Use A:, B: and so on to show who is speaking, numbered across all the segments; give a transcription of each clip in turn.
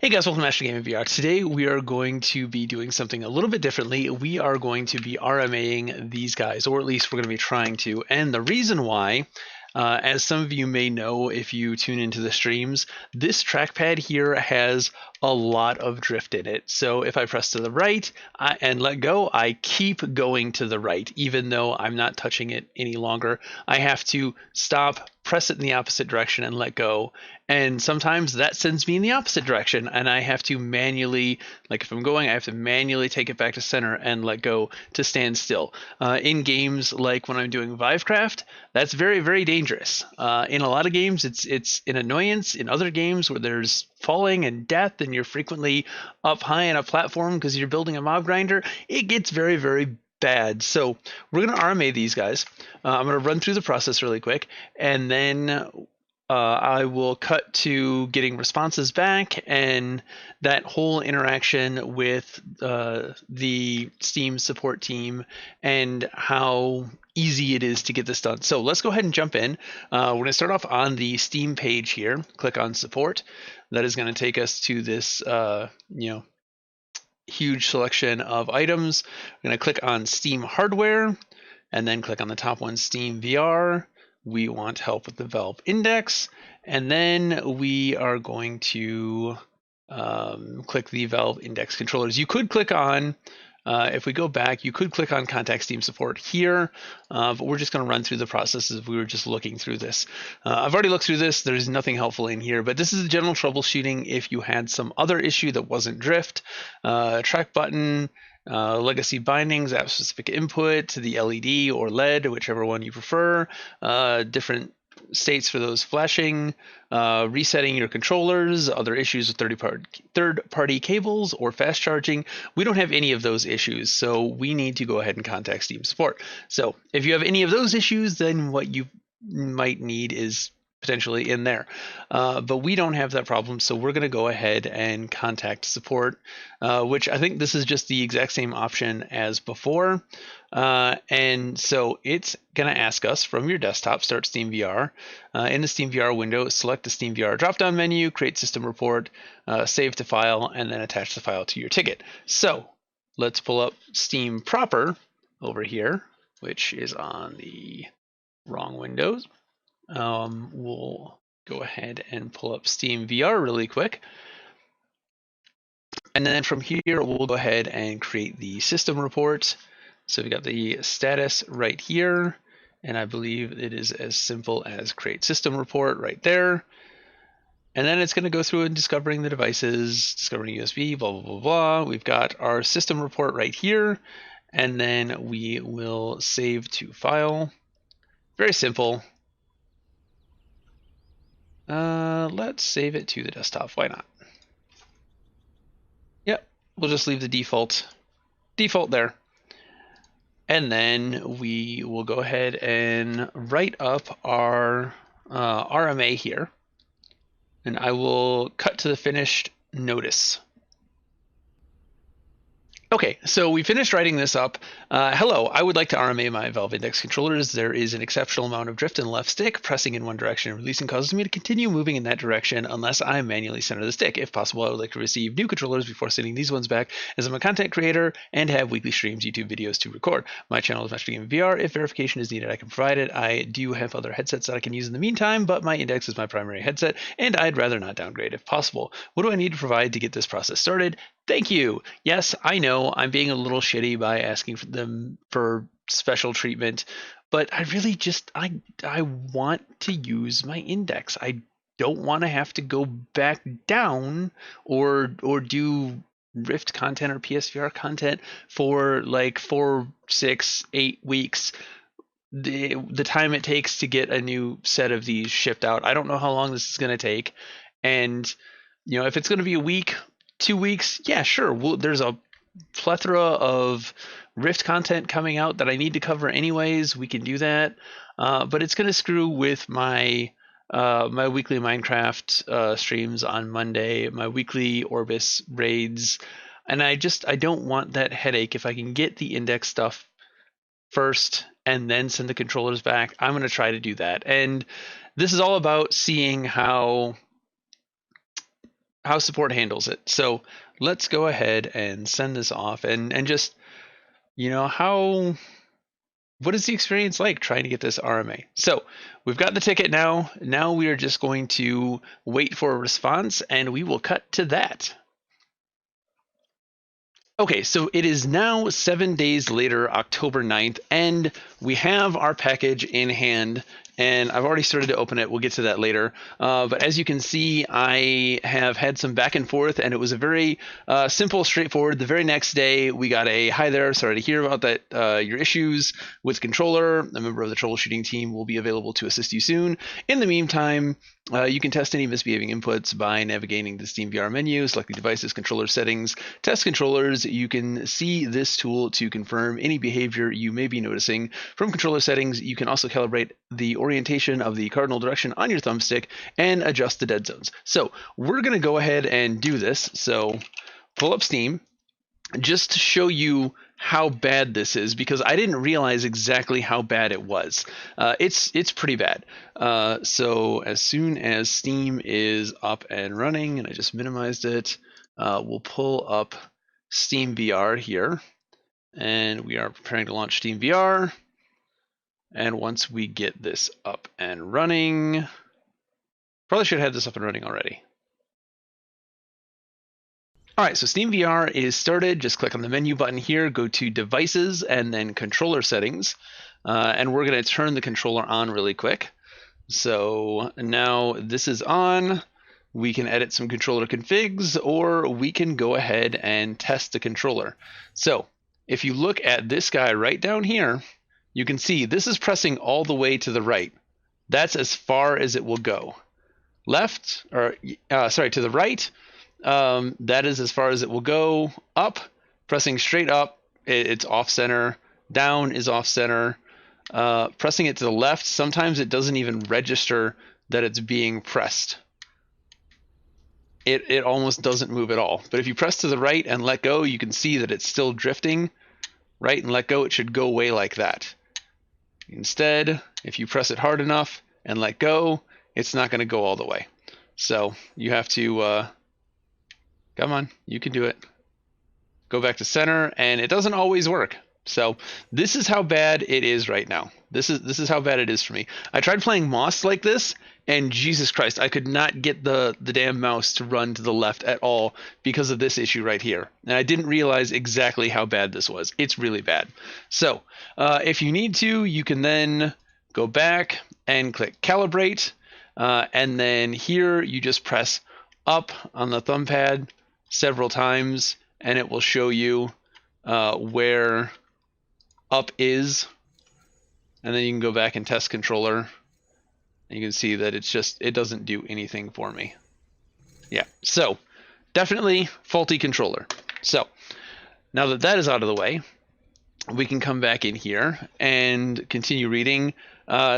A: Hey guys, welcome to MasterGamingVR. Today we are going to be doing something a little bit differently. We are going to be RMAing these guys, or at least we're going to be trying to. And the reason why, as some of you may know if you tune into the streams, this trackpad here has a lot of drift in it. So if I press to the right and let go, I keep going to the right, even though I'm not touching it any longer. I have to stop, press it in the opposite direction, and let go. And sometimes that sends me in the opposite direction, and I have to manually, like if I'm going, I have to manually take it back to center and let go to stand still. In games like when I'm doing Vivecraft, that's very, very dangerous. In a lot of games, it's an annoyance. In other games where there's falling and death and you're frequently up high on a platform because you're building a mob grinder, it gets very, very bad. So we're going to RMA these guys. I'm going to run through the process really quick, and then I will cut to getting responses back and that whole interaction with the Steam support team and how easy it is to get this done. So let's go ahead and jump in. We're going to start off on the Steam page here. Click on support. That is going to take us to this, huge selection of items. I'm going to click on Steam hardware and then click on the top one, Steam VR. We want help with the Valve Index, and then we are going to click the Valve Index Controllers. You could click on, if we go back, you could click on Contact Steam Support here, but we're just going to run through the process as we were just looking through this. I've already looked through this. There's nothing helpful in here, but this is the general troubleshooting if you had some other issue that wasn't drift. Track button, legacy bindings, app specific input to the LED or LED, whichever one you prefer, different states for those flashing, resetting your controllers, other issues with third-party cables or fast charging. We don't have any of those issues, so we need to go ahead and contact Steam support. So if you have any of those issues, then what you might need is potentially in there. But we don't have that problem, so we're going to go ahead and contact support, which I think this is just the exact same option as before. And so it's going to ask us from your desktop, start Steam VR. In the Steam VR window, select the Steam VR drop-down menu, create system report, save to file, and then attach the file to your ticket. So let's pull up Steam proper over here, which is on the wrong windows. We'll go ahead and pull up Steam VR really quick. And then from here, we'll go ahead and create the system report. So we've got the status right here, and I believe it is as simple as create system report right there. And then it's going to go through and discovering the devices, discovering USB, blah, blah, blah, blah. We've got our system report right here, and then we will save to file. Very simple. Let's save it to the desktop. Why not? Yep, we'll just leave the default there. And then we will go ahead and write up our RMA here. And I will cut to the finished notice. Okay, so we finished writing this up. Hello, I would like to RMA my Valve Index controllers. There is an exceptional amount of drift in the left stick. Pressing in one direction and releasing causes me to continue moving in that direction unless I manually center the stick. If possible, I would like to receive new controllers before sending these ones back, as I'm a content creator and have weekly streams, YouTube videos to record. My channel is MasterGamingVR. If verification is needed, I can provide it. I do have other headsets that I can use in the meantime, but my Index is my primary headset, and I'd rather not downgrade if possible. What do I need to provide to get this process started? Thank you. Yes, I know I'm being a little shitty by asking for them for special treatment, but I really just I want to use my Index. I don't want to have to go back down or do Rift content or PSVR content for like 4, 6, 8 weeks. The time it takes to get a new set of these shipped out. I don't know how long this is going to take, and if it's going to be a week, 2 weeks, yeah, sure. There's a plethora of Rift content coming out that I need to cover anyways. We can do that, but it's going to screw with my my weekly Minecraft streams on Monday, my weekly Orbis raids, and I don't want that headache. If I can get the Index stuff first and then send the controllers back, I'm going to try to do that. And this is all about seeing how how support handles it. So let's go ahead and send this off and just, what is the experience like trying to get this RMA? So we've got the ticket now. Now we are just going to wait for a response, and we will cut to that. Okay, so it is now 7 days later, October 9th, and we have our package in hand, and I've already started to open it. We'll get to that later. But as you can see, I have had some back and forth, and it was a very simple, straightforward. The very next day, we got a, "Hi there, sorry to hear about that, your issues with the controller. A member of the troubleshooting team will be available to assist you soon. In the meantime, you can test any misbehaving inputs by navigating the Steam VR menu, selecting devices, controller settings, test controllers. You can see this tool to confirm any behavior you may be noticing. From controller settings, you can also calibrate the orientation of the cardinal direction on your thumbstick and adjust the dead zones." So we're going to go ahead and do this. So pull up Steam just to show you how bad this is, because I didn't realize exactly how bad it was. It's pretty bad. So as soon as Steam is up and running, and I just minimized it, we'll pull up Steam VR here, and we are preparing to launch Steam VR. And once we get this up and running, probably should have this up and running already. All right, so Steam VR is started. Just click on the menu button here, go to devices, and then controller settings. And we're going to turn the controller on really quick. So now this is on. We can edit some controller configs, or we can go ahead and test the controller. So if you look at this guy right down here, you can see this is pressing all the way to the right. That's as far as it will go. Left, or to the right, that is as far as it will go. Up, pressing straight up, it's off center. Down is off center. Pressing it to the left, sometimes it doesn't even register that it's being pressed. It almost doesn't move at all. But if you press to the right and let go, you can see that it's still drifting. Right and let go, it should go away like that. Instead, if you press it hard enough and let go, it's not going to go all the way. So you have to, come on, you can do it. Go back to center, and it doesn't always work. So this is how bad it is right now. This is how bad it is for me. I tried playing Moss like this, and Jesus Christ, I could not get the damn mouse to run to the left at all because of this issue right here. And I didn't realize exactly how bad this was. It's really bad. So if you need to, you can then go back and click calibrate. And then here you just press up on the thumb pad several times, and it will show you where up is. And then you can go back and test controller, and you can see that it doesn't do anything for me. Yeah, so definitely faulty controller. So now that that is out of the way, we can come back in here and continue reading.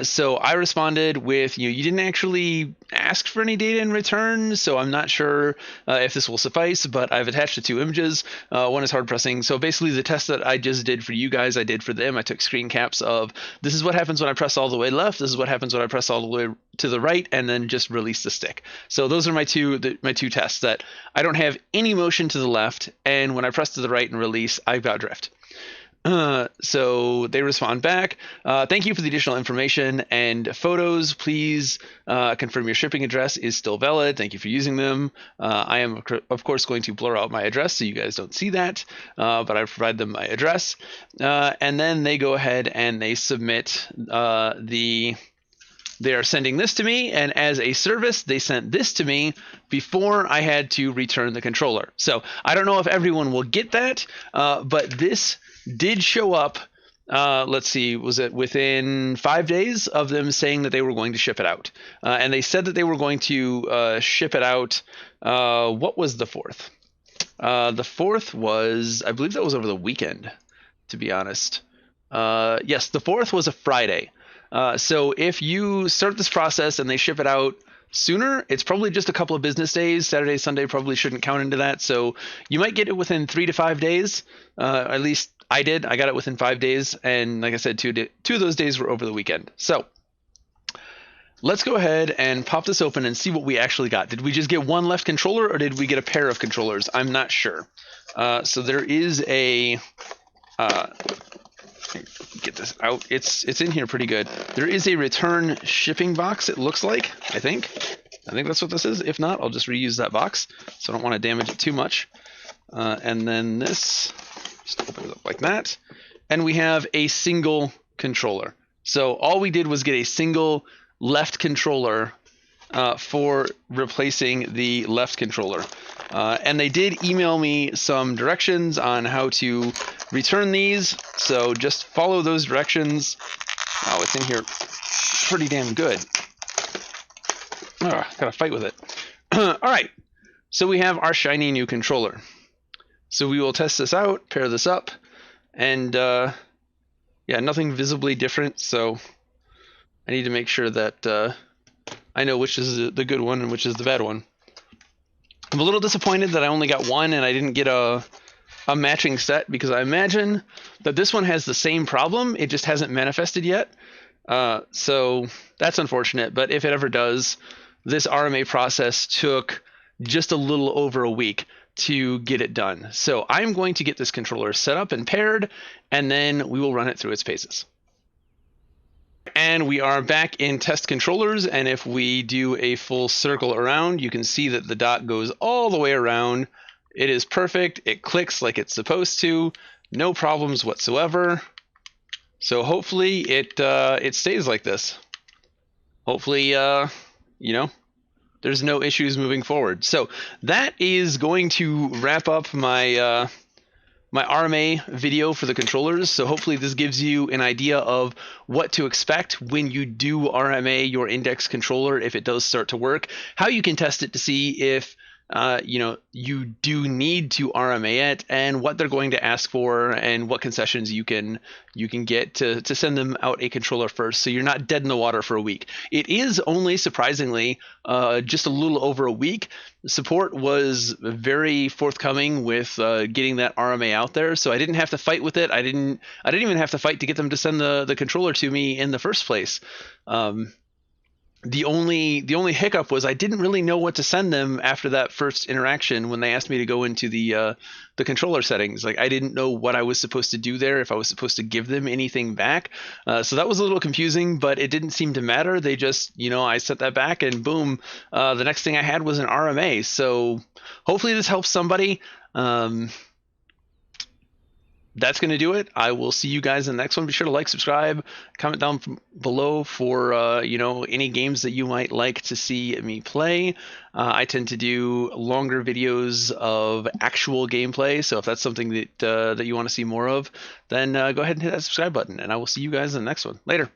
A: So I responded with, you didn't actually ask for any data in return, so I'm not sure if this will suffice, but I've attached the two images. One is hard pressing. So basically the test that I just did for you guys, I did for them. I took screen caps of, this is what happens when I press all the way left, this is what happens when I press all the way to the right, and then just release the stick. So those are my two tests, that I don't have any motion to the left, and when I press to the right and release, I've got drift. So they respond back. Thank you for the additional information and photos. Please confirm your shipping address is still valid. Thank you for using them. I am, of course, going to blur out my address so you guys don't see that, but I provide them my address. And then they go ahead and they submit they are sending this to me, and as a service, they sent this to me before I had to return the controller. So I don't know if everyone will get that, but this did show up, let's see, was it within 5 days of them saying that they were going to ship it out? And they said that they were going to ship it out, what was the 4th? The 4th was, I believe that was over the weekend, to be honest. Yes, the 4th was a Friday. So if you start this process and they ship it out sooner, it's probably just a couple of business days. Saturday, Sunday probably shouldn't count into that. So you might get it within 3 to 5 days. At least I did. I got it within 5 days. And like I said, two of those days were over the weekend. So let's go ahead and pop this open and see what we actually got. Did we just get one left controller, or did we get a pair of controllers? I'm not sure. So there is a get this out. It's in here pretty good. There is a return shipping box, it looks like. I think that's what this is. If not, I'll just reuse that box, so I don't want to damage it too much. And then this just opens up like that, and we have a single controller. So all we did was get a single left controller for replacing the left controller. And they did email me some directions on how to return these, so just follow those directions. Oh, it's in here pretty damn good. Gotta fight with it. All right, so we have our shiny new controller. So we will test this out, pair this up, and yeah, nothing visibly different, so I need to make sure that I know which is the good one and which is the bad one. I'm a little disappointed that I only got one and I didn't get a matching set, because I imagine that this one has the same problem, it just hasn't manifested yet. So that's unfortunate, but if it ever does, this RMA process took just a little over a week to get it done. So I'm going to get this controller set up and paired, and then we will run it through its paces. And we are back in test controllers, and if we do a full circle around, you can see that the dot goes all the way around. It is perfect. It clicks like it's supposed to. No problems whatsoever. So hopefully it stays like this. Hopefully, you know, there's no issues moving forward. So that is going to wrap up my my RMA video for the controllers. So hopefully this gives you an idea of what to expect when you do RMA your Index controller, if it does start to work, how you can test it to see if you know, you do need to RMA it, and what they're going to ask for, and what concessions you can get to send them out a controller first, so you're not dead in the water for a week. It is only, surprisingly, just a little over a week. Support was very forthcoming with getting that RMA out there, so I didn't have to fight with it. I didn't even have to fight to get them to send the controller to me in the first place. The only hiccup was I didn't really know what to send them after that first interaction when they asked me to go into the controller settings. Like, I didn't know what I was supposed to do there, if I was supposed to give them anything back. So that was a little confusing, but it didn't seem to matter. They just, you know, I sent that back and boom, the next thing I had was an RMA. So hopefully this helps somebody. That's going to do it. I will see you guys in the next one. Be sure to like, subscribe, comment down below for you know, any games that you might like to see me play. I tend to do longer videos of actual gameplay, so if that's something that that you want to see more of, then go ahead and hit that subscribe button, and I will see you guys in the next one. Later.